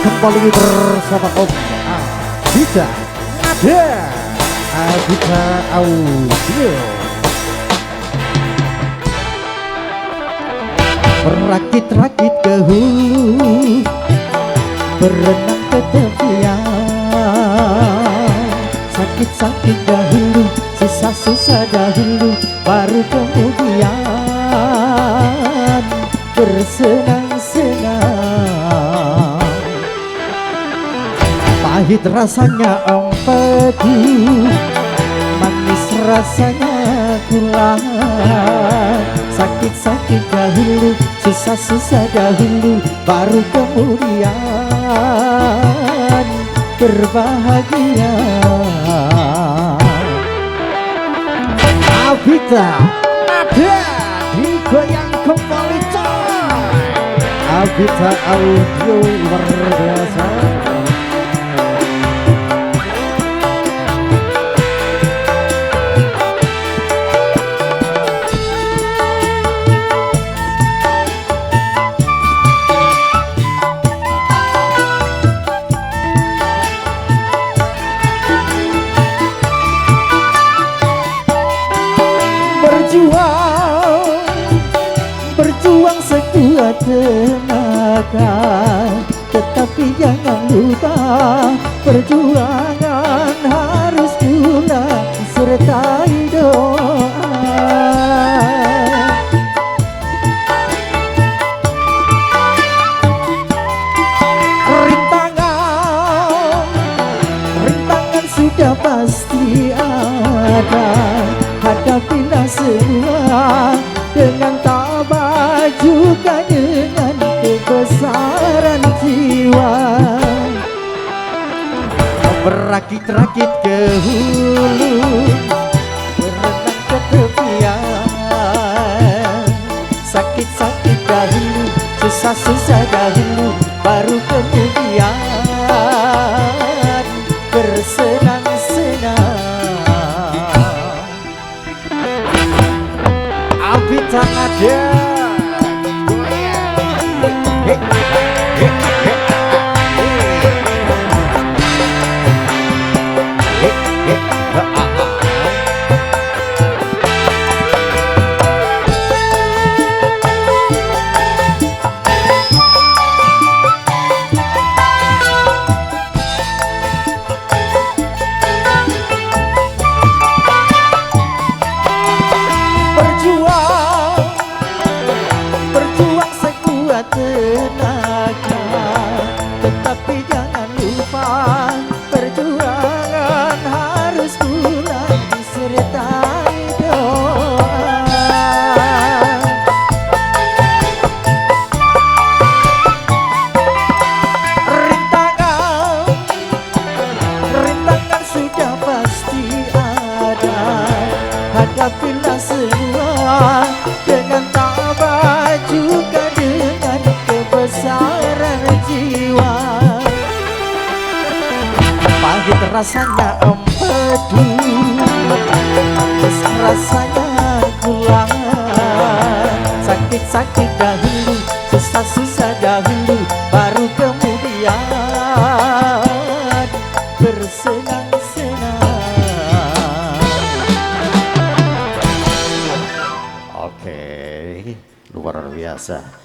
kembali bersama Om Abida Nada Abida Audio. Merakit-rakit ke hulu, berenang ke tepian, sakit-sakit dahulu, susah-susah dahulu, baru kemudian bersenang-senang. Pahit rasanya empedu, manis rasanya gula, sakit-sakit dahulu, susah-susah dahulu, baru kemudian berbahagia. Abida Nada digoyang kembali coy. Abida Audio luar biasa. Berjuang sekuat tenaga, tetapi jangan lupa perjuangan harus pula disertai doa. Rintangan sudah pasti ada, hadapilah semua dengan tabah, juga dengan kebesaran jiwa. Berakit-rakit ke hulu, berenang ke tepian, sakit-sakit dahulu, susah-susah dahulu, baru kemudian bersenang-senang. Abida Nada berjuang sekuat tenaga, tetapi jangan lupa perjuangan harus pula disertai doa. Rintangan sudah pasti ada, hadapilah semua dengan tabah, juga dengan kebesaran jiwa. Pahit rasanya empedu, manis rasanya gula, sakit-sakit dahulu, susah-susah dahulu, baru kemudian bersenang-senang. Oke, luar biasa.